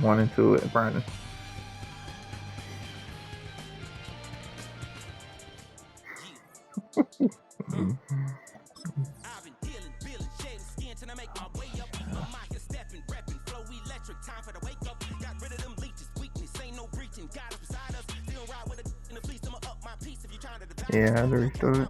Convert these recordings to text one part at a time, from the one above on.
1 and 2 at Brandon. Yeah, I had to restart it.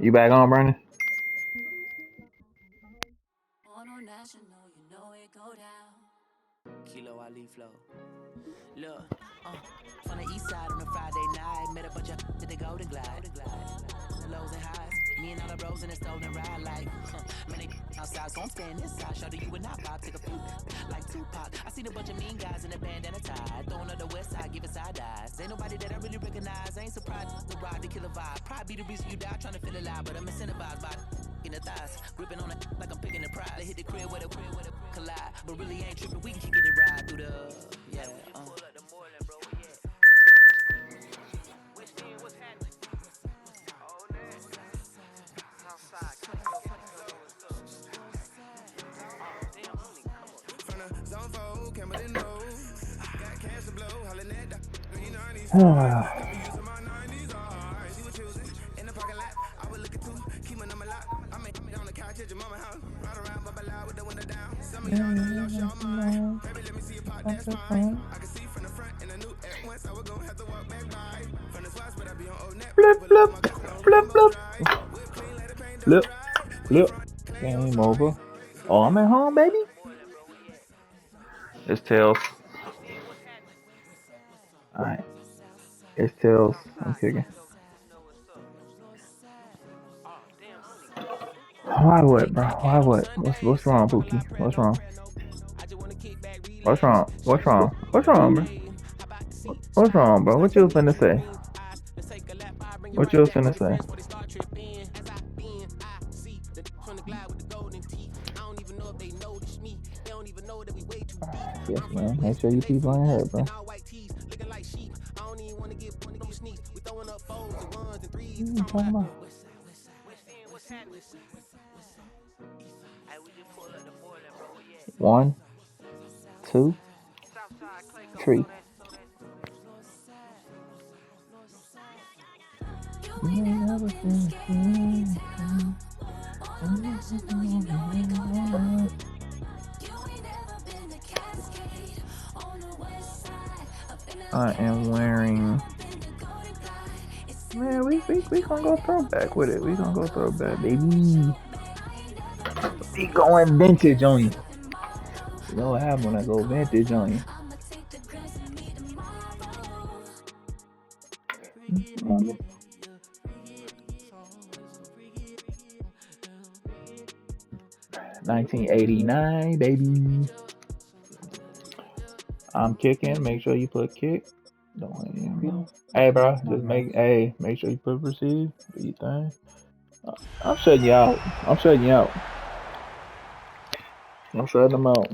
You back on, Brandon? Kilo Ali flow. Look, from the east side on a Friday night, met a bunch of to the Golden Glide. The lows and highs, me and all the bros in a stolen ride like, many outside, so I'm staying inside. Show you and I vibe, take a few like Tupac. I seen a bunch of mean guys in a bandana tie, throwing up the west side, giving side eyes. Ain't nobody that I really recognize, I ain't surprised to ride the killer vibe. Probably be the reason you die trying to feel alive, but I'm incentivized by in the thighs, gripping on it like I'm picking the prize. They hit the crib with a collide, but really ain't tripping. We can kick it and ride through the yeah. Flip, flip, flip, flip. Flip, flip. Game over. Oh, I'm at home, baby. It's Tails. Alright. It's Tails. I'm kicking. Why what, bro? Why what? What's wrong, Pookie? What's wrong? What's wrong? What's wrong? What's wrong, bro? What's wrong, bro? What you was finna say? What you was finna say? Yes, man. Make sure you people ain't hurt, bro. What you talking about? 1, 2, 3. I am wearing. Man, we gonna go throwback with it. We gonna go throwback, baby. We going vintage on you. You know what happens when I go vintage on you? 1989, baby. I'm kicking. Make sure you put kick. Don't Hey, bro, just make sure you put receive. Do your thing. I'm shutting you out. I'm shutting you out. I'm shutting them out.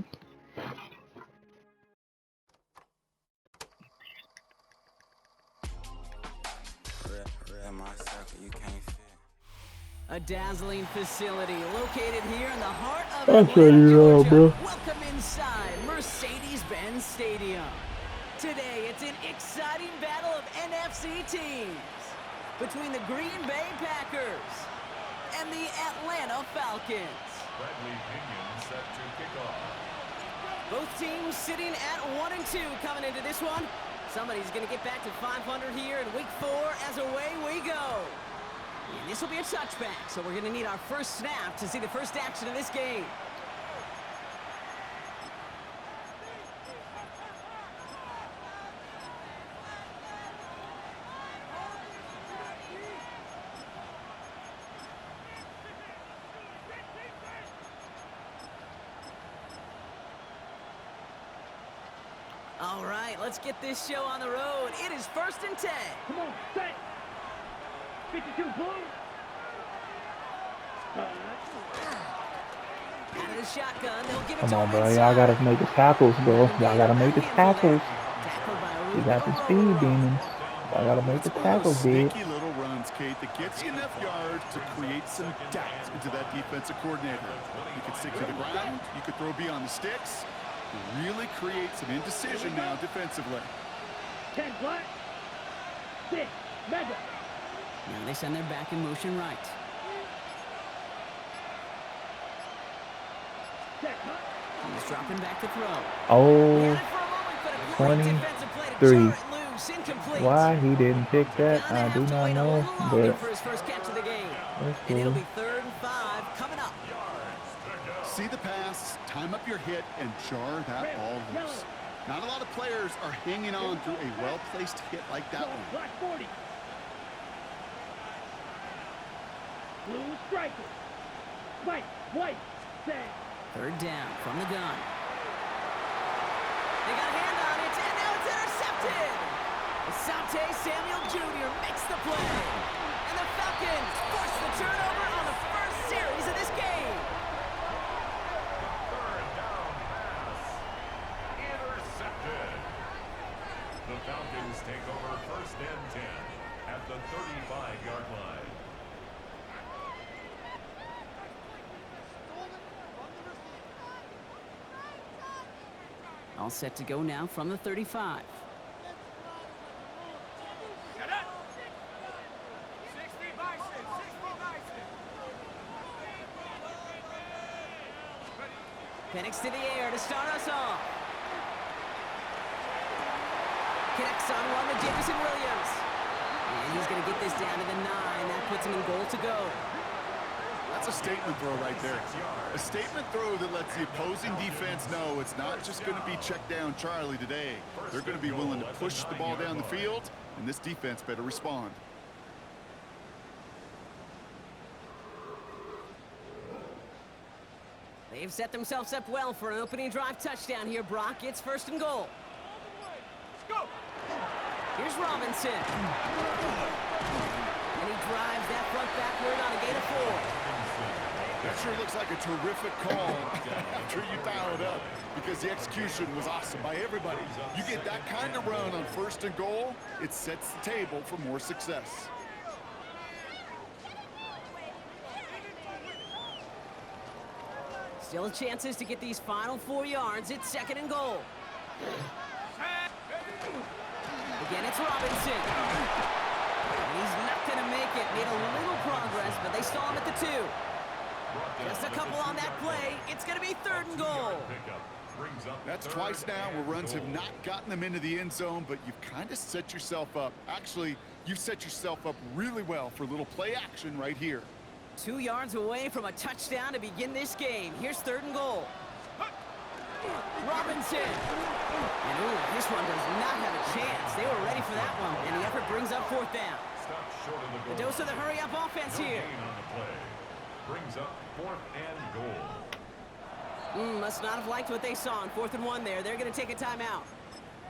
A dazzling facility located here in the heart of I'll show Atlanta, you all, Georgia. bro. Welcome inside Mercedes-Benz Stadium. Today, it's an exciting battle of NFC teams between the Green Bay Packers and the Atlanta Falcons. Bradley Pinion set to kick off. Both teams sitting at 1-2 coming into this one. Somebody's going to get back to 500 here in week 4 as away we go. And this will be a touchback, so we're going to need our first snap to see the first action of this game. All right, let's get this show on the road. It is 1st and 10. Come on, set. 52 blue. Out of the shotgun, they'll give it Come to on, him bro. inside. Y'all gotta make the tackles, bro. Y'all gotta make the tackles. Tackled by You got the speed demons. Y'all gotta make the tackles, dude. Sneaky little runs, Kate, that gets you enough yards to create some doubt into that defensive coordinator. You could stick to the ground. You could throw beyond the sticks. Really create some indecision now defensively. 10 black. 6 mega. Now they send their back in motion right. Check, huh? He's dropping back to throw. Oh, He had it for a moment, but a great 23. defensive play to jar it loose, incomplete. Why he didn't pick that, I do Gonna have to not wait a know, little longer but for his first catch of the game. that's And it'll cool. be 3rd and 5 coming up. See the pass, time up your hit, and jar that ball loose. Not a lot of players are hanging on through a well-placed hit like that one. Black 40. Blue striker. White, white, set. 3rd down from the gun. They got a hand on it, and now it's intercepted. Asante Samuel Jr. makes the play. And the Falcons force the turnover on the first series of this game. Third down pass. Intercepted. The Falcons take over 1st and 10 at the 35-yard line. All set to go now from the 35. Penix to the air to start us off. Connects on one to Jameson Williams. And he's going to get this down to the 9. That puts him in goal to go. That's a statement throw right there. A statement throw that lets the opposing defense know it's not just going to be check down Charlie today. They're going to be willing to push the ball down the field, and this defense better respond. They've set themselves up well for an opening drive touchdown here, Brock. It's 1st and goal. Go. Here's Robinson. And he drives that front backward on a gain of 4. That sure looks like a terrific call after you dial it up, because the execution was awesome by everybody. You get that kind of run on 1st and goal, it sets the table for more success. Still chances to get these final 4 yards. It's 2nd and goal. Again, it's Robinson. And he's not going to make it. Made a little progress, but they stall him at the 2. Just a couple on that play. It's going to be 3rd and goal. That's twice now where runs have not gotten them into the end zone, but you've kind of set yourself up. Actually, you've set yourself up really well for a little play action right here. 2 yards away from a touchdown to begin this game. Here's 3rd and goal. Robinson. And ooh, this one does not have a chance. They were ready for that one, and the effort brings up 4th down. The dose of the hurry-up offense here. Brings up 4th and goal. Must not have liked what they saw on 4th and 1 there. They're going to take a timeout.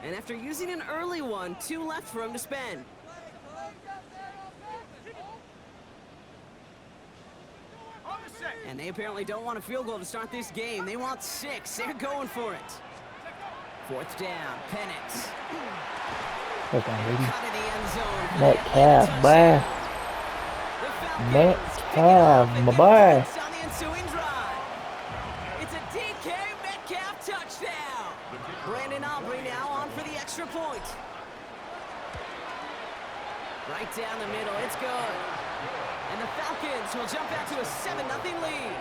And after using an early one, 2 left for him to spend. And they apparently don't want a field goal to start this game. They want 6. They're going for it. 4th down. Penix. Hold on, baby. Cut in the end zone. That calf, boy. Metcalf, my boy. On the ensuing drive. It's a DK Metcalf touchdown. Brandon Aubrey now on for the extra point. Right down the middle, it's good. And the Falcons will jump out to a 7-0 lead.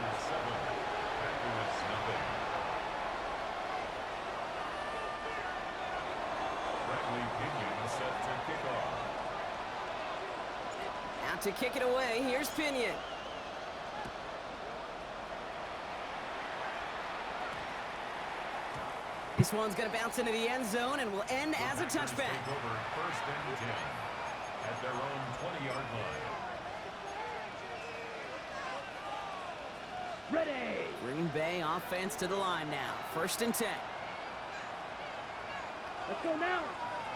Out to kick it away, here's Pinion. This one's going to bounce into the end zone and will end as a touchback. First and 10 at their own 20-yard line. Ready. Green Bay offense to the line now. First and 10. Let's go now.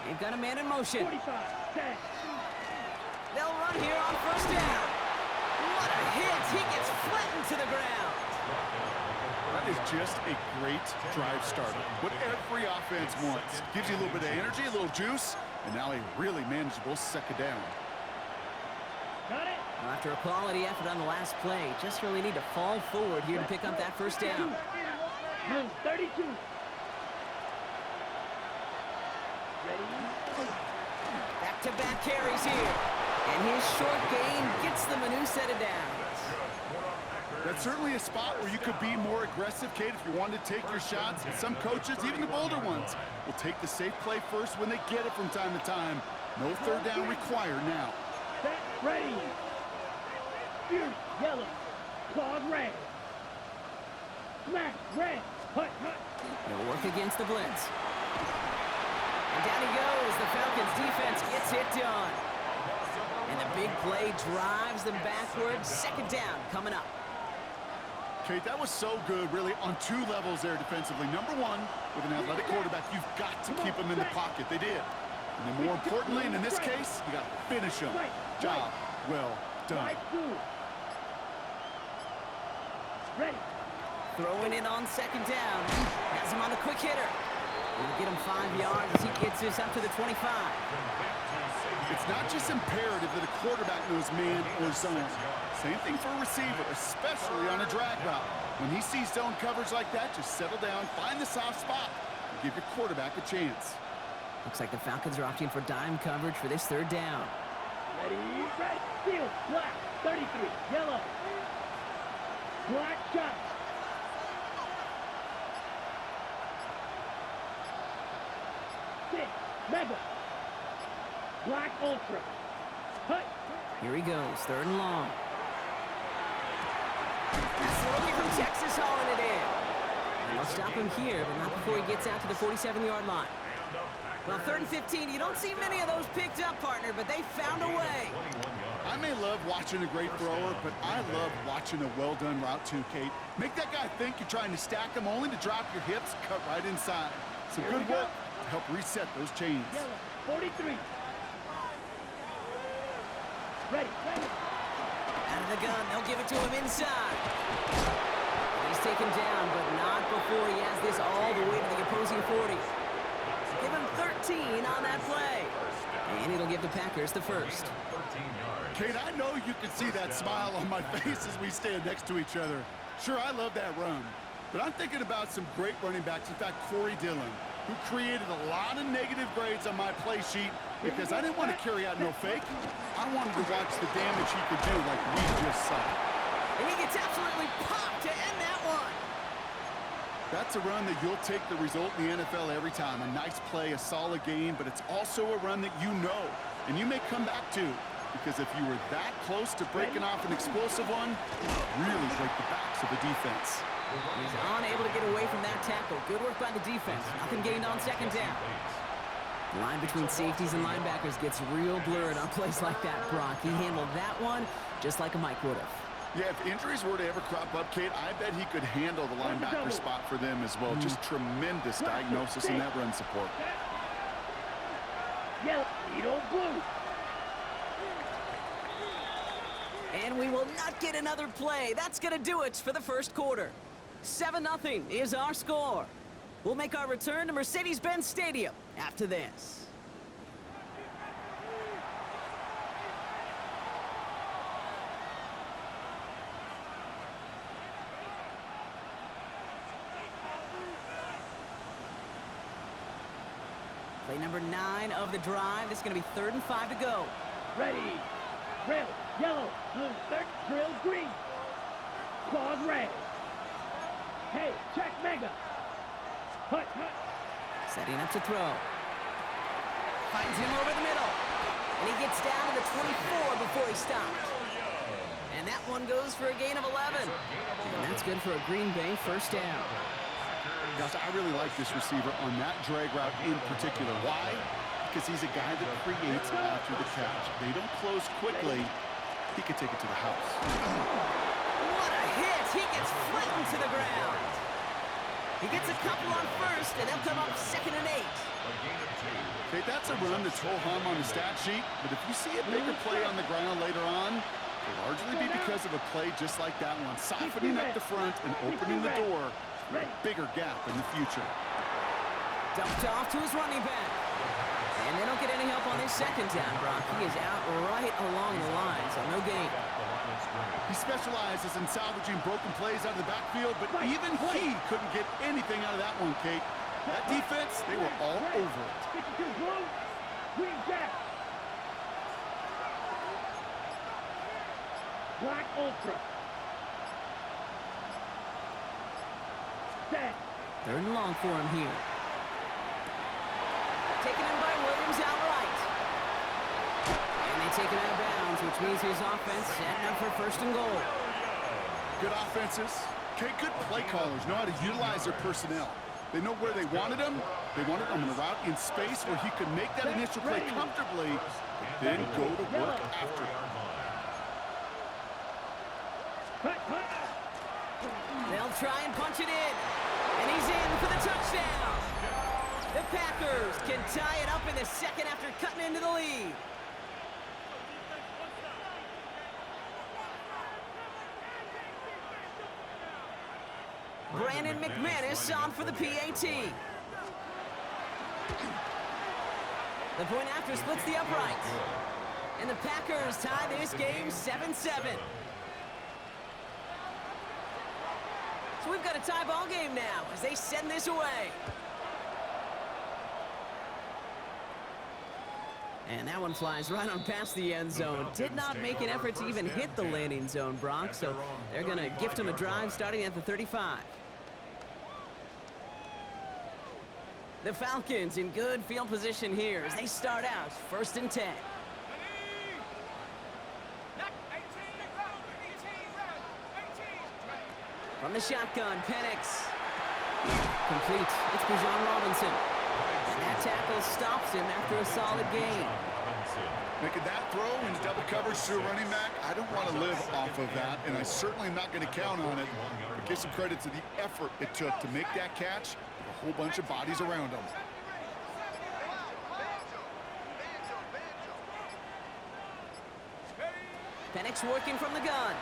They've got a man in motion. 45, 10. They'll run here on first down. What a hit. He gets flattened to the ground. That is just a great drive starter. What every offense wants. Gives you a little bit of energy, a little juice, and now a really manageable second down. Got it. Well, after a quality effort on the last play, just really need to fall forward here to pick up that first down. Move 32. Ready. Back-to-back carries here. And his short gain gets them a new set of downs. That's certainly a spot where you could be more aggressive, Kate, if you wanted to take your shots. And some coaches, even the bolder ones, will take the safe play first when they get it from time to time. No third down required now. Set. Ready. Fierce. Yellow. Claws red. Smack. Red. Hut. Hut. He'll work against the blitz. And down he goes. The Falcons defense gets it done. And the big play drives them backwards. Second down coming up. Kate, that was so good, really, on two levels there defensively. Number one, with an athletic quarterback, you've got to keep him in the pocket. They did. And then more importantly, and in this case, you got to finish him. Job well done. Ready. Throwing in on second down. Has him on a quick hitter. We'll get him 5 yards as he gets this up to the 25. It's not just imperative that a quarterback knows man or zone. Same thing for a receiver, especially on a drag route. When he sees zone coverage like that, just settle down, find the soft spot, and give your quarterback a chance. Looks like the Falcons are opting for dime coverage for this third down. Ready. Red. Field. Black. 33. Yellow. Black shot. Six. Mega. Black ultra. Hut. Here he goes, third and long. That's the rookie from Texas hauling it in. And they'll stop him here, but not before he gets out to the 47-yard line. Well, 3rd and 15, you don't see many of those picked up, partner, but they found a way. I may love watching a great thrower, but I love watching a well-done route too, Kate. Make that guy think you're trying to stack him only to drop your hips, cut right inside. Some good work to help reset those chains. Yellow. 43. Ready. Ready. Out of the gun, they'll give it to him inside. He's taken down, but not before he has this all the way to the opposing 40. Give him 13 on that play. And it'll give the Packers the first. Kate, I know you can see that smile on my face as we stand next to each other. Sure, I love that run. But I'm thinking about some great running backs. In fact, Corey Dillon, who created a lot of negative grades on my play sheet because I didn't want to carry out no fake. I wanted to watch the damage he could do like we just saw. And he gets absolutely popped to end that one. That's a run that you'll take the result in the NFL every time. A nice play, a solid game, but it's also a run that you know and you may come back to, because if you were that close to breaking off an explosive one, really break the backs of the defense. He's unable to get away from that tackle. Good work by the defense. Nothing gained on second down. The line between safeties and linebackers gets real blurred on plays like that, Brock. He handled that one just like a Mike would have. Yeah, if injuries were to ever crop up, Kate, I bet he could handle the linebacker spot for them as well. Just tremendous diagnosis in that run support. Yellow. Edo blue. And we will not get another play. That's going to do it for the first quarter. 7-0 is our score. We'll make our return to Mercedes-Benz Stadium after this. number 9 of the drive. This is going to be 3rd and 5 to go. Ready. Drill, yellow. Third, drill, green. Claws, red. Hey, check mega. Hut. Setting up to throw. Finds him over the middle. And he gets down to the 24 before he stops. And that one goes for a gain of 11. And that's good for a Green Bay first down. Gosh, I really like this receiver on that drag route in particular. Why? Because he's a guy that creates after the catch. They don't close quickly. He could take it to the house. What a hit! He gets flattened to the ground. He gets a couple on first, and they'll come up 2nd and 8. Okay, that's a run that's ho-hum on the stat sheet, but if you see a bigger play on the ground later on, it'll largely be because of a play just like that one, softening up the front and opening the door for a bigger gap in the future. Dumped off to his running back. And they don't get any help on his 2nd down, Brock. He is out right along the line, so no gain. He specializes in salvaging broken plays out of the backfield, but even he couldn't get anything out of that one, Kate. That defense, they were all over it. 52 blue, green jack. Black ultra. Set. 3rd and long for him here. Taken in by Williams outright. And they take it out of bounds, which means his offense setting up for 1st and goal. Good offenses. Okay, good play callers know how to utilize their personnel. They know where they wanted him. They wanted him in a route in space where he could make that initial play comfortably, but then go to work after it. They'll try and punch it in. And he's in for the touchdown. The Packers can tie it up in the 2nd after cutting into the lead. Brandon McManus on for the PAT. The point after splits the uprights. And the Packers tie this game 7-7. So we've got a tie ball game now as they send this away. And that one flies right on past the end zone. Did not make an effort to even hit the landing zone, Brock. So they're going to gift him a drive starting at the 35. The Falcons in good field position here as they start out 1st and 10. From the shotgun, Penix. Complete. It's Bijan Robinson. And that tackle stops him after a solid gain. Making that throw in double coverage to a running back, I don't want to live off of that, and I certainly am not going to count on it. But give some credit to the effort it took to make that catch with a whole bunch of bodies around him. Penix working from the gun.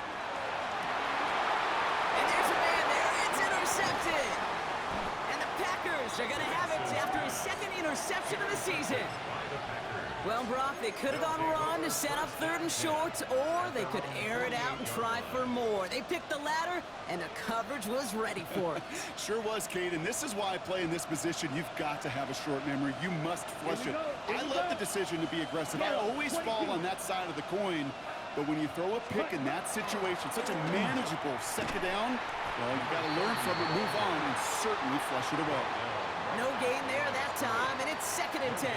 And there's a man there. It's intercepted. And the Packers are going to have it after his 2nd interception of the season. Well, Brock, they could have gone run to set up 3rd and short, or they could air it out and try for more. They picked the latter, and the coverage was ready for it. Sure was, Kate, and this is why playing this position, you've got to have a short memory. You must flush it. I love the decision to be aggressive. I always fall on that side of the coin, but when you throw a pick in that situation, such a manageable 2nd down, well, you've got to learn from it, move on, and certainly flush it away. No gain there that time, and it's 2nd and 10.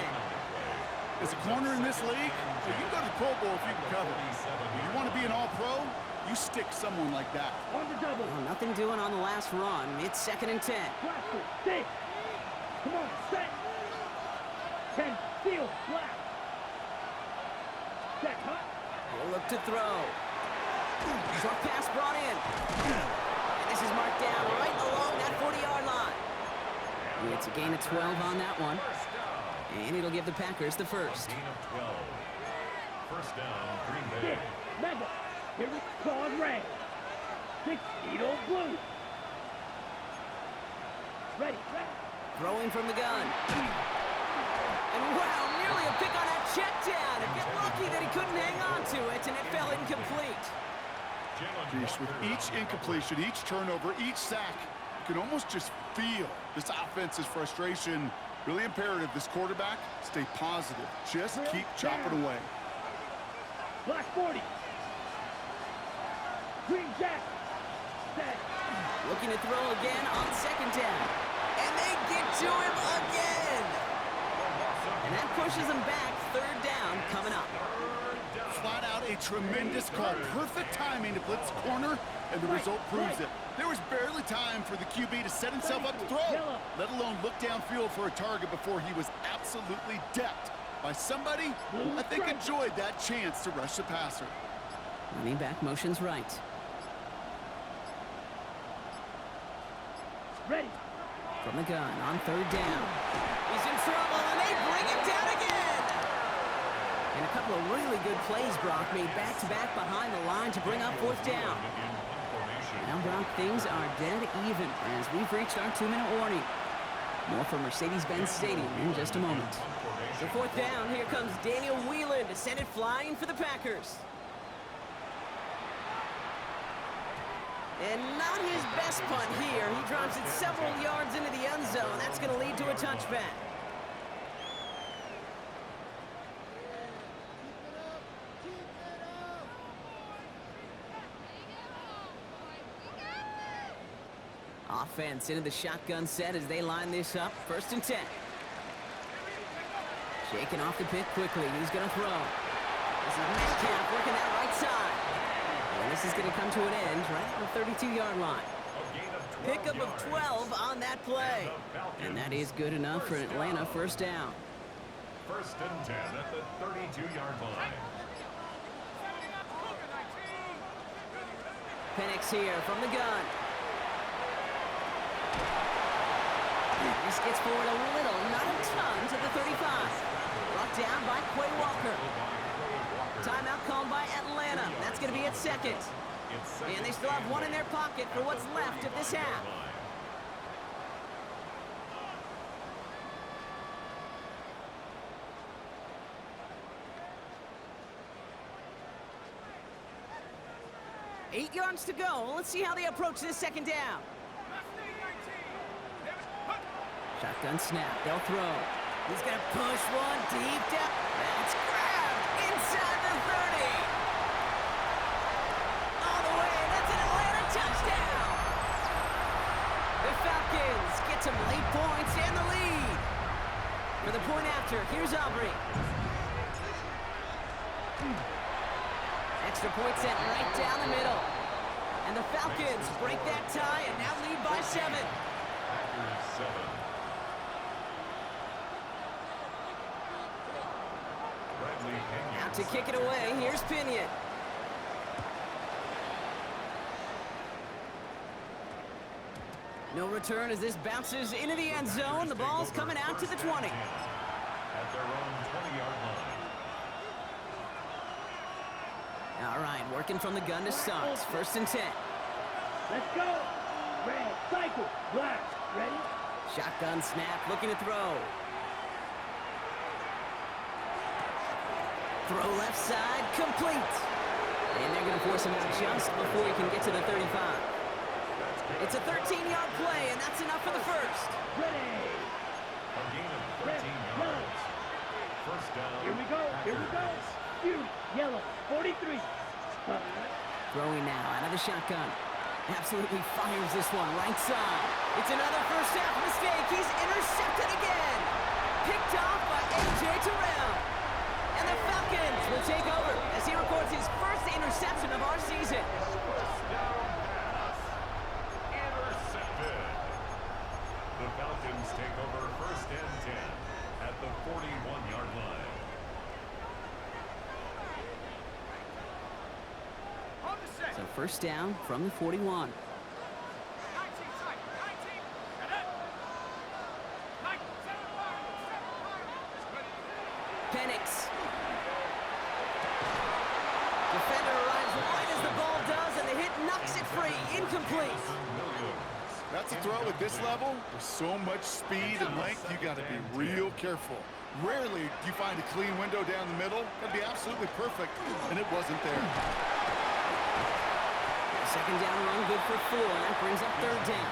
As a corner in this league, well, you can go to the Pro Bowl if you can cover. If you want to be an all-pro, you stick someone like that. On the double. Well, nothing doing on the last run. It's 2nd and 10. Blaster, stay. Come on, set. 10, steal, black. Set, hut. He'll look to throw. Short pass brought in. And this is marked down right along that 40-yard line. It's a gain of 12 on that one. And it'll give the Packers the 1st. Gain of 12. First down, Green Bay. Mega. Here we claws red. 6, Edo blue. Ready. Throwing from the gun. And wow, nearly a pick on that check down. A bit lucky that he couldn't hang on to it, and it fell incomplete. Geez, with each incompletion, each turnover, each sack, you can almost just feel this offense's frustration Really imperative this quarterback stay positive. Just keep chopping away. Black 40. Green Jack. Set. Looking to throw again on second down. And they get to him again. And that pushes them back. Third down coming up. Flat out a tremendous call. Perfect timing to blitz corner, and the result proves it. There was barely time for the QB to set himself up to throw, let alone look downfield for a target before he was absolutely decked by somebody who I think enjoyed that chance to rush the passer. Running back motions right. Ready. From the gun on third down. He's in trouble, and they bring him down again. And a couple of really good plays, Brock, made back-to-back behind the line to bring up fourth down. Now, Brock, things are dead even as we've reached our 2-minute warning. More from Mercedes-Benz Stadium in just a moment. So fourth down, here comes Daniel Whelan to send it flying for the Packers. And not his best punt here. He drops it several yards into the end zone. That's going to lead to a touchback. Offense into the shotgun set as they line this up. 1st and 10. Shaking off the pick quickly. He's going to throw. This is Metcalf working that right side. And this is going to come to an end right at the 32-yard line. Pickup of 12 on that play. And that is good enough for Atlanta. 1st down. 1st and 10 at the 32-yard line. Penix here from the gun. This gets forward a little, not a ton, to the 35. Brought down by Quay Walker. Timeout called by Atlanta. That's going to be at 2nd. And they still have one in their pocket for what's left of this half. Eight yards to go. Let's see how they approach this 2nd down. Shotgun snap. They'll throw. He's going to push one deep down. That's grabbed inside the 30. All the way. That's an Atlanta touchdown. The Falcons get some late points and the lead. For the point after, here's Aubrey. Extra point set right down the middle. And the Falcons break that tie and now lead by 7. Out to kick it away, here's Pinion. No return as this bounces into the end zone. The ball's coming out to the 20. At their own 20-yard line. All right, working from the gun to start. 1st and 10. Let's go. Red, cycle, black. Ready? Shotgun snap, looking to throw. Throw left side, complete. And they're going to force him out just before he can get to the 35. It's a 13-yard play, and that's enough for the 1st. Ready. A gain of 13 yards. 1st down. Here we go. Here we go. Fury, yellow, 43. Throwing now out of the shotgun. Absolutely fires this one right side. It's another first half mistake. He's intercepted again. Picked off by A.J. Terrell. And the Falcons will take over as he records his first interception of our season. First down pass. Intercepted. The Falcons take over 1st and 10 at the 41-yard line. So 1st down from the 41. Penix. Defender arrives right as the ball does, and the hit knocks it free. Incomplete. That's a throw at this level. With so much speed and length, you got to be real careful. Rarely do you find a clean window down the middle. That'd be absolutely perfect, and it wasn't there. 2nd down run good for 4. That brings up 3rd down.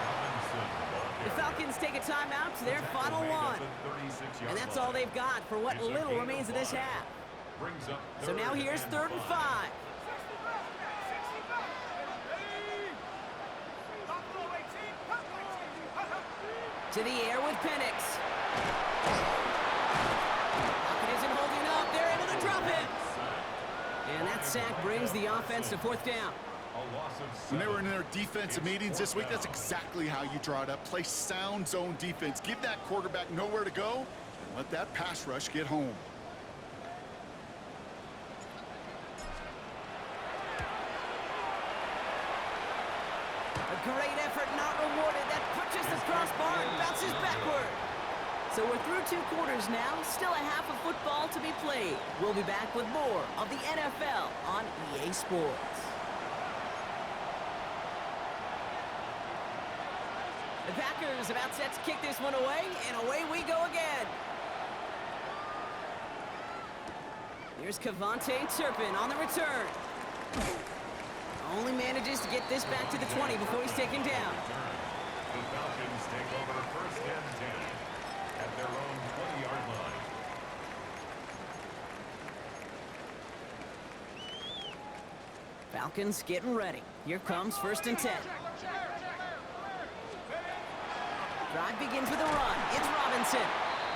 The Falcons Falcons take a timeout to their final one. And that's all they've got for what little remains of this half. So now here's 3rd and 5. To the air with Penix. Pocket isn't holding up. They're able to drop it. And that sack brings the offense to 4th down. When they were in their defensive meetings this week, that's exactly how you draw it up. Play sound zone defense. Give that quarterback nowhere to go, and let that pass rush get home. A great effort not rewarded. That punches the crossbar and bounces backward. So we're through 2 quarters now. Still a half of football to be played. We'll be back with more of the NFL on EA Sports. The Packers about set to kick this one away, and away we go again. Here's Kevontae Turpin on the return. Only manages to get this back to the 20 before he's taken down. The Falcons take over 1st and 10 at their own 20-yard line. Falcons getting ready. Here comes 1st and 10. Drive begins with a run. It's Robinson.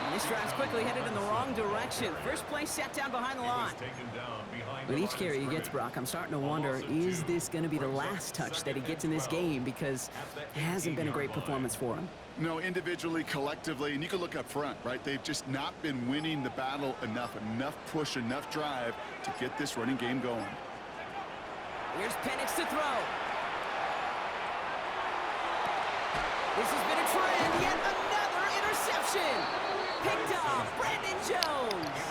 And this drive's quickly headed in the wrong direction. First play sat down behind the line. With each carry he gets, Brock, I'm starting to wonder, is this going to be the last touch that he gets in this game? Because it hasn't been a great performance for him. No, individually, collectively, and you can look up front, right? They've just not been winning the battle enough push, enough drive to get this running game going. Here's Penix to throw. This has been a trend. Yet another interception. Picked off Brandon Jones.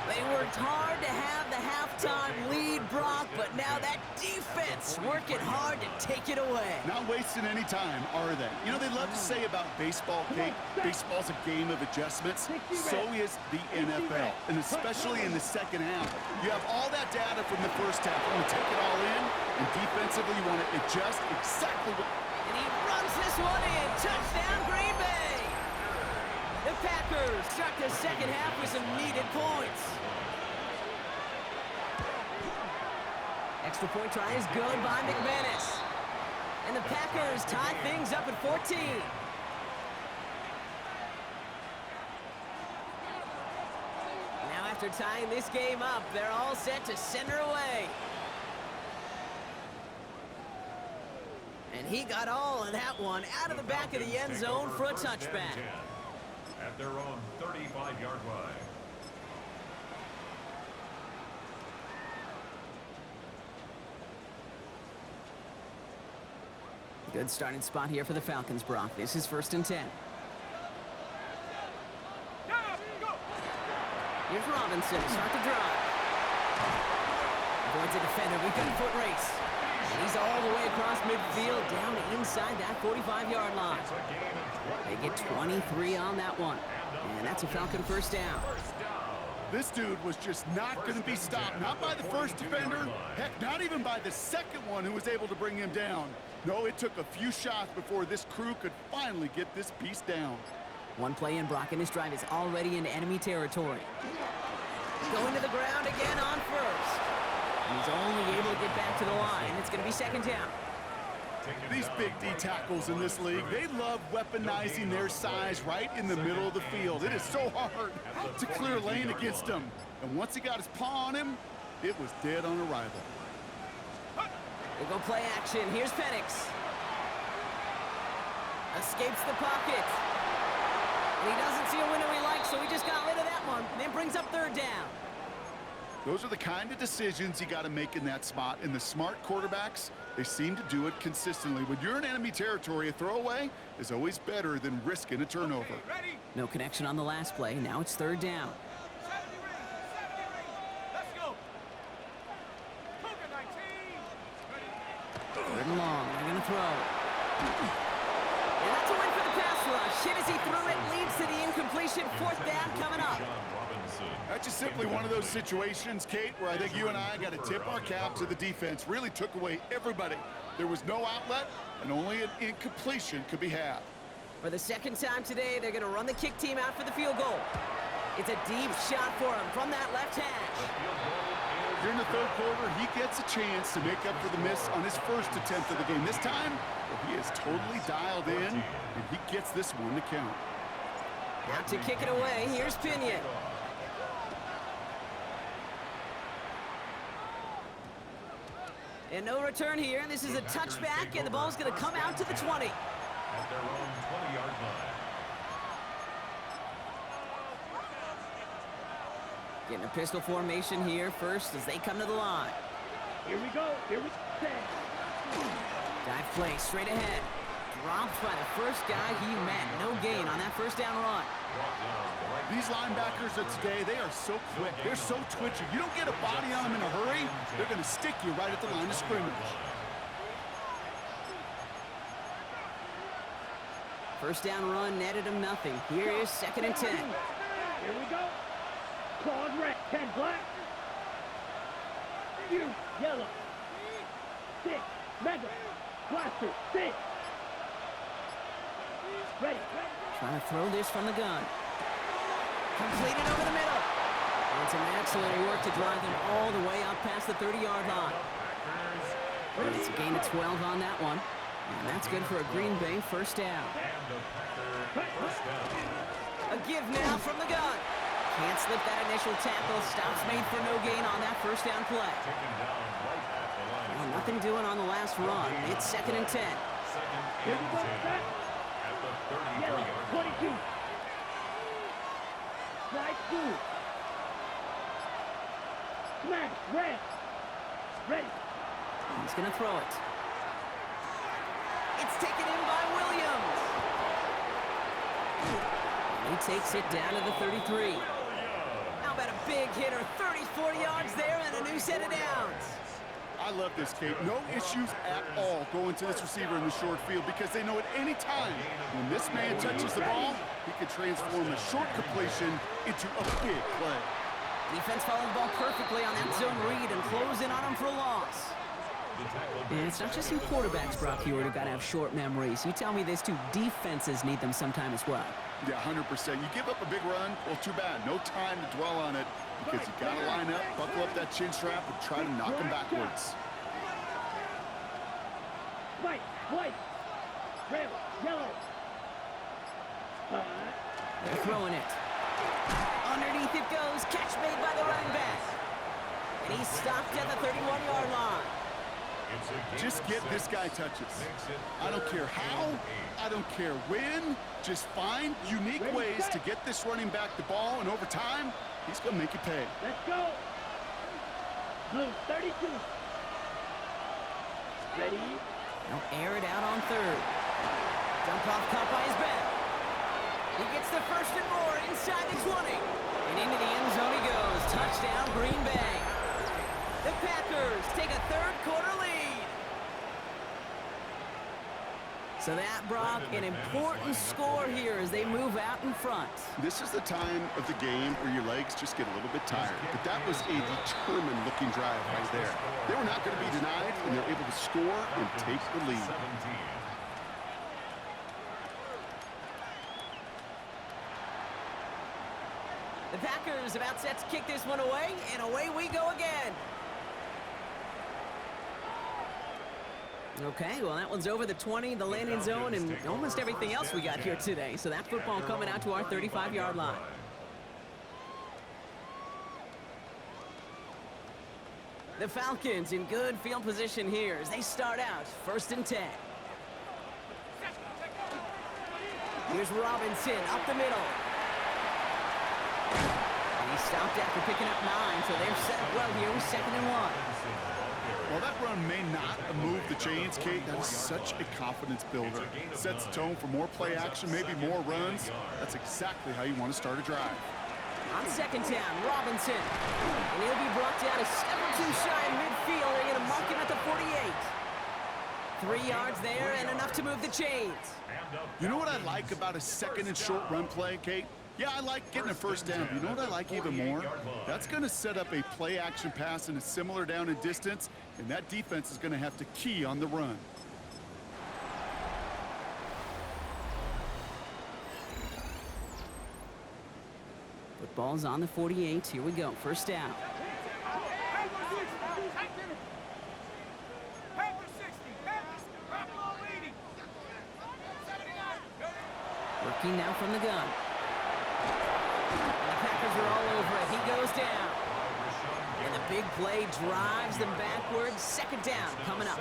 They worked hard to have the halftime lead, Brock, but now that defense working hard to take it away. Not wasting any time, are they? You know, they love to say about baseball, Kate, baseball's a game of adjustments. So is the NFL, and especially in the second half. You have all that data from the first half. You want to take it all in, and defensively you want to adjust exactly what... And he runs this one in. Touchdown, Green Bay. The Packers start the second half with some needed points. Extra point try is good by McManus. And the Packers tie things up at 14. Now after tying this game up, they're all set to send her away. And he got all of that one out of the back of the end zone for a touchback. At their own 35-yard line. Good starting spot here for the Falcons, Brock. This is 1st and 10. Here's Robinson to start the drive. Avoids a defender. We've got a foot race. And he's all the way across midfield, down inside that 45-yard line. They get 23 on that one. And that's a Falcon 1st down. This dude was just not going to be stopped. Not by the first defender. Heck, not even by the second one who was able to bring him down. No, it took a few shots before this crew could finally get this piece down. One play in, Brock, and this drive is already into enemy territory. Going to the ground again on 1st. And he's only able to get back to the line. It's going to be 2nd down. These big D tackles in this league, they love weaponizing their size right in the middle of the field. It is so hard to clear lane against them. And once he got his paw on him, it was dead on arrival. We'll go play action. Here's Penix. Escapes the pocket. And he doesn't see a window he likes, so he just got rid of that one. Then brings up 3rd down. Those are the kind of decisions you got to make in that spot. And the smart quarterbacks, they seem to do it consistently. When you're in enemy territory, a throwaway is always better than risking a turnover. No connection on the last play. Now it's 3rd down. Third and long. They're going to throw. And that's a win for the pass rush. Hit as he threw it. Leads to the incompletion. 4th down coming up. That's just simply one of those situations, Kate, where I think you and I got to tip our cap to the defense. Really took away everybody. There was no outlet, and only an incompletion could be had. For the second time today, they're going to run the kick team out for the field goal. It's a deep shot for him from that left hash. Here in the third quarter, he gets a chance to make up for the miss on his first attempt of the game. This time, well, he is totally dialed in, and he gets this one to count. Out to kick it away, here's Pinion. And no return here. This is a touchback, and the ball's going to come out to the 20. At their own 20-yard line. Getting a pistol formation here first as they come to the line. Here we go. Here we go. Dive play straight ahead. Dropped by the first guy he met. No gain on that first down run. These linebackers of today, they are so quick. They're so twitchy. You don't get a body on them in a hurry, they're going to stick you right at the line of scrimmage. First down run netted him nothing. Here is 2nd and 10. Here we go. Claws red. 10 black. You yellow. 6 mega. Blaster. 6. Ready. Trying to throw this from the gun. Completed over the middle. And some excellent work to drive them all the way up past the 30-yard line. And it's a gain of 12 on that one. And that's good for a Green Bay first down. A give now from the gun. Can't slip that initial tackle. Stops made for no gain on that first down play. Well, nothing doing on the last run. It's 2nd and 10. Here we go. Set. Yellow. 22. Slide 2. Smash. Red. Ready. He's going to throw it. It's taken in by Williams. And he takes it down to the 33. How about a big hitter? 34 yards there and a new set of downs. I love this, Kate. No issues at all going to this receiver in the short field because they know at any time when this man touches the ball, he can transform a short completion into a big play. Defense following the ball perfectly on that zone read and close in on him for a loss. And it's not just you quarterbacks, Brock Hewitt, who got to have short memories. You tell me these two defenses need them sometime as well. Yeah, 100%. You give up a big run, well, too bad. No time to dwell on it because you got to line up, buckle up that chin strap, and try to knock him backwards. White, white, red, yellow. They're throwing it. Underneath it goes. Catch made by the running back. And he's stopped at the 31-yard line. Just get this guy touches. I don't care how, I don't care when. Just find unique ways to get this running back the ball, and over time, he's going to make you pay. Let's go. Blue 32. Ready. They'll air it out on 3rd. Dump off caught by his back. He gets the first and more inside the 20. And into the end zone he goes. Touchdown, Green Bay. The Packers take a 3rd quarter lead. So that, Brock, an important score here as they move out in front. This is the time of the game where your legs just get a little bit tired. But that was a determined-looking drive right there. They were not going to be denied, and they're able to score and take the lead. The Packers about set to kick this one away, and away we go again. Okay, well, that one's over the 20, the landing zone, and almost everything else we got here today. So that football coming out to our 35-yard line. The Falcons in good field position here as they start out 1st and 10. Here's Robinson up the middle. And he stopped after picking up 9, so they're set up well here with 2nd and 1. While that run may not have moved the chains, Kate, that is such a confidence builder. Sets the tone for more play action, maybe more runs. That's exactly how you want to start a drive. On 2nd down, Robinson. And he'll be brought down a step or two shy in midfield. They're going to mark him at the 48. 3 yards there and enough to move the chains. You know what I like about a 2nd and short run play, Kate? Yeah, I like getting a first down. You know what I like even more? That's going to set up a play action pass in a similar down and distance, and that defense is going to have to key on the run. Ball's on the 48. Here we go. First down. Working now from the gun. And the Packers are all over it. He goes down. And the big play drives them backwards. Second down coming up.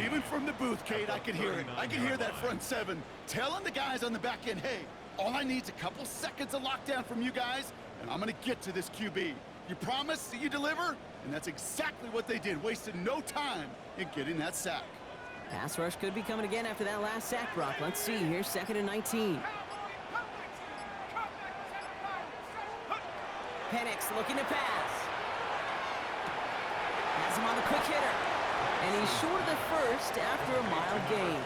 Even from the booth, Kate, I could hear it. I could hear that front seven telling the guys on the back end, hey, all I need is a couple seconds of lockdown from you guys, and I'm going to get to this QB. You promise that you deliver? And that's exactly what they did, wasted no time in getting that sack. Pass rush could be coming again after that last sack, Brock. Let's see here, 2nd and 19. Penix looking to pass. Has him on the quick hitter. And he's short of the first after a mild gain.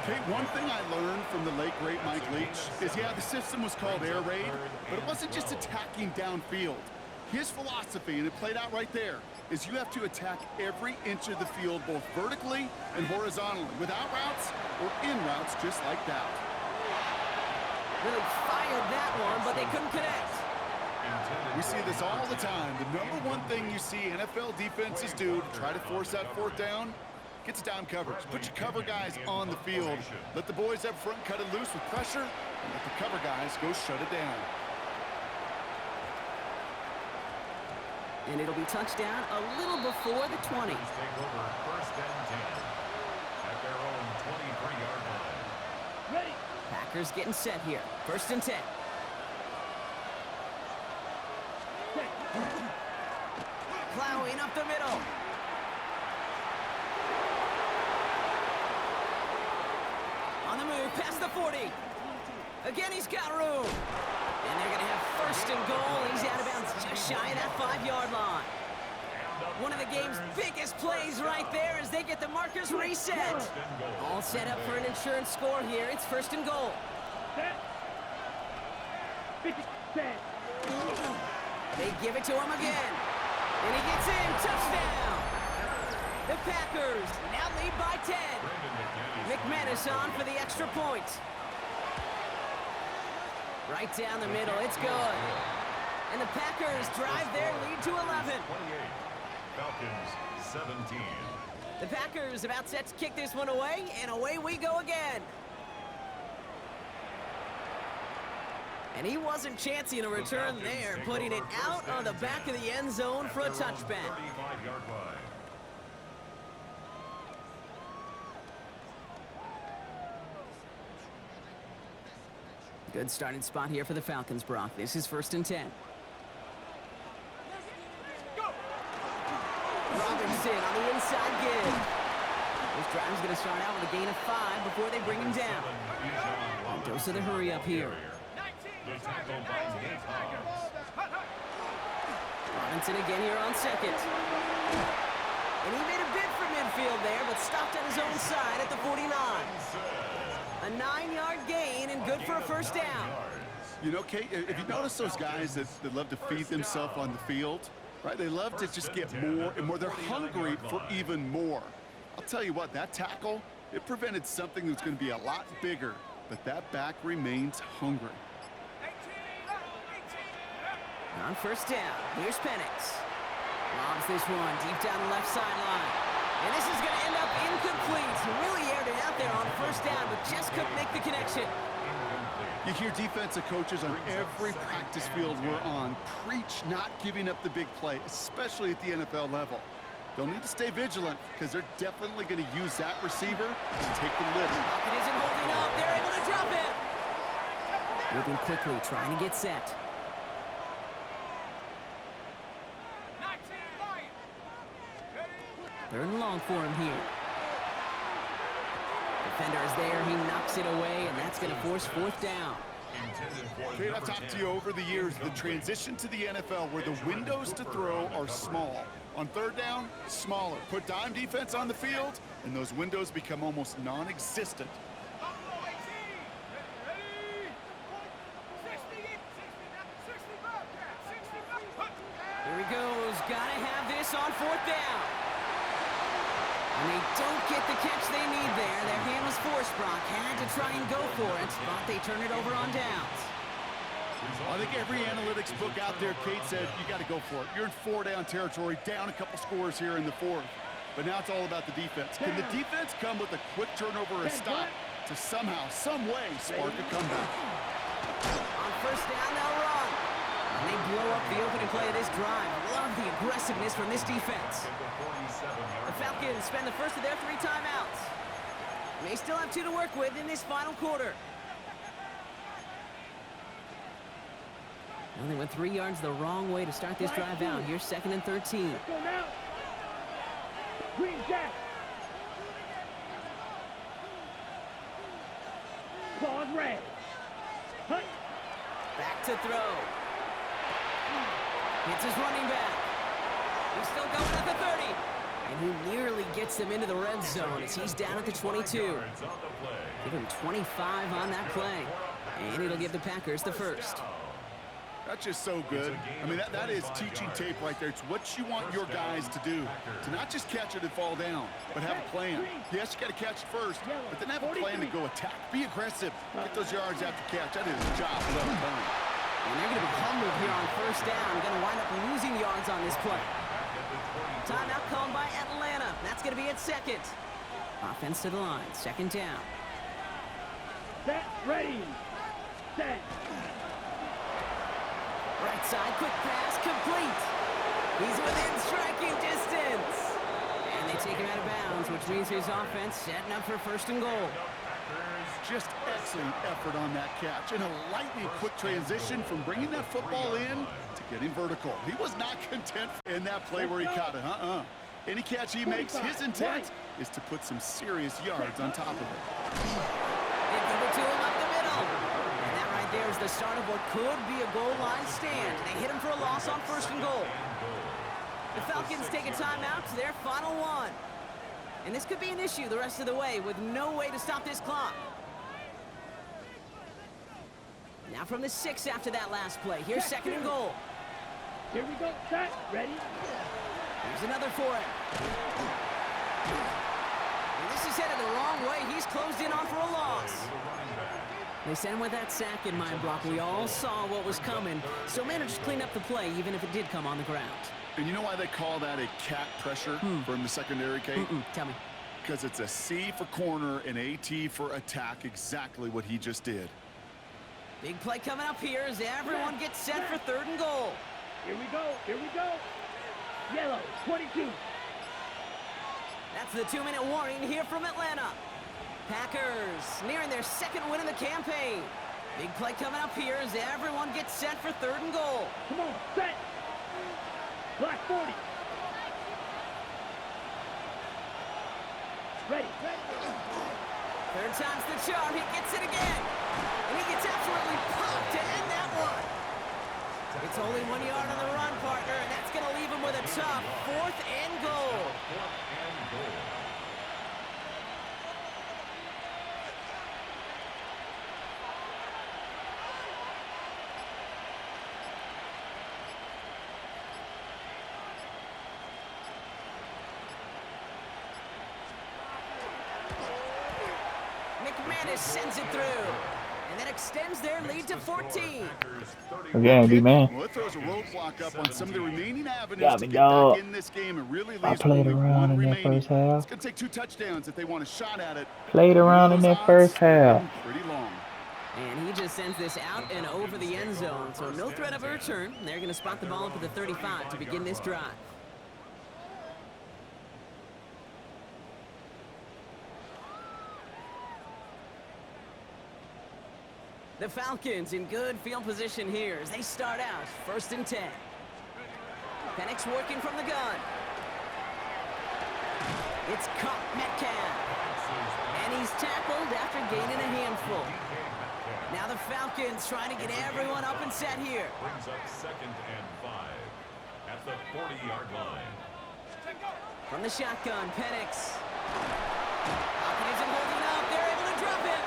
Kate, one thing I learned from the late, great Mike Leach is, yeah, the system was called air raid, but it wasn't just attacking downfield. His philosophy, and it played out right there, is you have to attack every inch of the field, both vertically and horizontally, without routes or in routes just like that. Really fired that one, but they couldn't connect. We see this all the time. The number one thing you see NFL defenses do to try to force that fourth down, gets down coverage. Put your cover guys on the field. Let the boys up front cut it loose with pressure, and let the cover guys go shut it down. And it'll be touchdown a little before the 20. Take over 1st and 10 at their own 23-yard line. Ready. Packers getting set here. 1st and 10. Plowing up the middle. On the move, past the 40. Again, he's got room. And they're going to have 1st and goal. He's out of bounds just shy of that 5-yard line. One of the game's biggest plays right there as they get the markers reset. All set up for an insurance score here. It's 1st and goal. Set. 50, set. They give it to him again. And he gets in. Touchdown. The Packers now lead by 10. McManus on for the extra point. Right down the middle. It's good. And the Packers drive their lead to 11. 28. Falcons 17. The Packers about set to kick this one away, and away we go again. And he wasn't chancing a return there, putting it out on the back of the end zone for a touchback. 35-yard line. Good starting spot here for the Falcons, Brock. This is 1st and 10. Robinson on the inside give. This drive's going to start out with a gain of 5 before they bring him down. Dose of the hurry up here. The tackle by Nate Hobbs. Robinson again here on 2nd. And he made a bid for midfield there, but stopped on his own side at the 49. A 9-yard gain and good for a 1st down. You know, Kate, if you notice those guys that love to feed themselves on the field, right? They love to just get more and more. They're hungry for even more. I'll tell you what, that tackle, it prevented something that's going to be a lot bigger, but that back remains hungry. On 1st down, here's Penix. Lobs this one deep down the left sideline. And this is going to end up incomplete. He really aired it out there on 1st down, but just couldn't make the connection. You hear defensive coaches on every practice field we're on preach not giving up the big play, especially at the NFL level. They'll need to stay vigilant because they're definitely going to use that receiver to take the lid. Pocket isn't holding up. They're able to drop it. Moving quickly, trying to get set. Third and long for him here. Defender is there. He knocks it away, and that's going to force 4th down. Kate, I've talked to you over the years, the transition to the NFL where the windows to throw are small. On 3rd down, smaller. Put dime defense on the field, and those windows become almost non-existent. Here he goes. Got to have this on 4th down. And they don't get the catch they need there. Their hand was forced, Brock. Had to try and go for it, but they turn it over on downs. I think every analytics book out there, Kate, said you got to go for it. You're in 4-down territory, down a couple scores here in the fourth. But now it's all about the defense. Can the defense come with a quick turnover or a stop to somehow, some way, spark a comeback? On first down, they'll run. And they blow up the opening play of this drive. Love the aggressiveness from this defense. The Falcons spend the first of their 3 timeouts. They still have 2 to work with in this final quarter. Well, they went 3 yards the wrong way to start this drive out. Here's 2nd and 13. Let's go now. Green Jack. Claws red. Hunt. Back to throw. It's his running back. He's still going at the 30. And he nearly gets them into the red zone as he's down at the 22. Give him 25 on that play. And it'll give the Packers the first. That's just so good. I mean, that is teaching tape right there. It's what you want your guys to do. To not just catch it and fall down, but have a plan. Yes, you got to catch it first, but then have a plan to go attack. Be aggressive. Get those yards after catch. That is a job well done. And they're going to be humbled here on first down. Going to wind up losing yards on this play. Timeout called by Atlanta. That's going to be at 2nd. Offense to the line. 2nd down. Set. Ready. Set. Right side, quick pass, complete. He's within striking distance. And they take him out of bounds, which means his offense setting up for 1st and goal. Just excellent effort on that catch. And a lightning quick transition from bringing that football in to getting vertical. He was not content in that play where he caught it. Any catch he makes, his intent is to put some serious yards on top of it. They give it to him up the middle. And that right there is the start of what could be a goal line stand. They hit him for a loss on 1st and goal. The Falcons take a timeout to their final 1. And this could be an issue the rest of the way with no way to stop this clock. Now from the 6 after that last play. Here's 2nd and goal. Here we go. Set. Ready. Here's another for him. And this is headed the wrong way. He's closed in on for a loss. They sent him with that sack in mind, Brock. We all saw what was coming, so managed to clean up the play, even if it did come on the ground. And you know why they call that a cat pressure from the secondary, Kate? Tell me. Because it's a C for corner and a T for attack, exactly what he just did. Big play coming up here as everyone gets set for 3rd and goal. Here we go. Here we go. Yellow, 22. That's the 2-minute warning here from Atlanta. Packers nearing their 2nd win of the campaign. Big play coming up here as everyone gets set for 3rd and goal. Come on, set. Black 40. Ready. 3rd time's the charm. He gets it again. And he gets absolutely popped to end that one. It's only 1 yard on the run, partner, and that's going to leave him with a tough 4th and goal. McManus sends it through, and that extends their lead to 14. Again, B-man. Well, it throws a roadblock up on some of the remaining avenues Got to me, get dog. back in this game and really I leaves played only around one in that remaining. first half. It's going to take 2 touchdowns if they want a shot at it. Played around in Those that first odds half. Pretty long. And he just sends this out and over the end zone, so no threat of a return. They're going to spot the ball up at the 35 to begin this drive. The Falcons in good field position here as they start out 1st and 10. Penix working from the gun. It's caught Metcalf. And he's tackled after gaining a handful. Now the Falcons trying to get everyone up and set here. Brings up 2nd and 5 at the 40-yard line. From the shotgun, Penix. Falcons isn't holding up. They're able to drop it.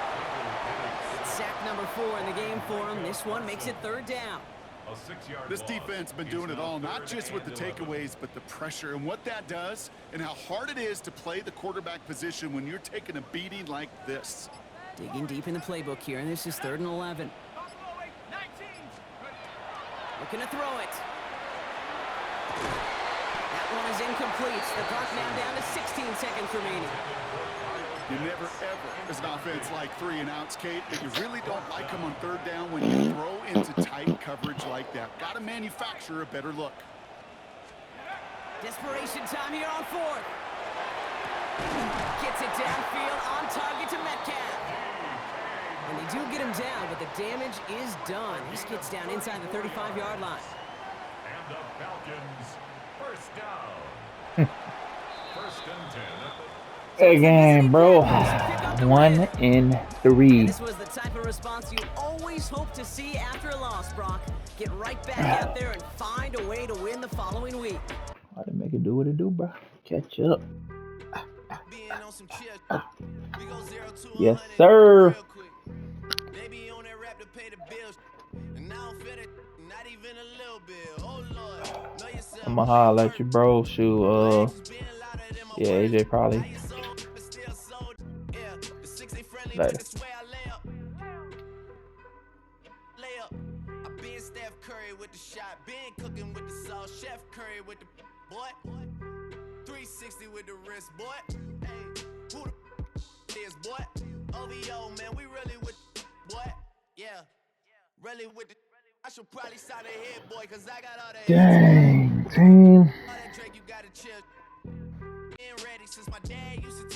It's sack number 4 in the game for him. This one makes it 3rd down. A 6-yard This loss. defense been doing it all, not just with the takeaways, but the pressure and what that does and how hard it is to play the quarterback position when you're taking a beating like this. Digging deep in the playbook here, and this is 3rd and 11. Looking to throw it. That one is incomplete. The clock now down to 16 seconds remaining. You never, ever, as an offense, like 3 and outs, Kate, but you really don't like them on third down when you throw into tight coverage like that. Got to manufacture a better look. Desperation time here on fourth. Gets it downfield, on target to Metcalf. And they do get him down, but the damage is done. This gets down inside the 35-yard line. And the Falcons, first down. First and 10 at the Again, bro. 1 and 3. And this was the type of response you always hope to see after a loss, Brock. Get right back out there and find a way to win the following week. I didn't make it do what it do, bro. Catch up. Yes, sir. I'ma holler at you, bro. Shoot, yeah, AJ probably. Later. With the shot, been cooking with the sauce, Chef Curry with the boy, 360 with the wrist, boy. Hey, who the is, boy? OVO, man, we really with boy. Yeah, really with the. I should probably sign a hit, boy, cause I got all that. Dang, team. All that Drake, you gotta chill. Been ready since my dad used to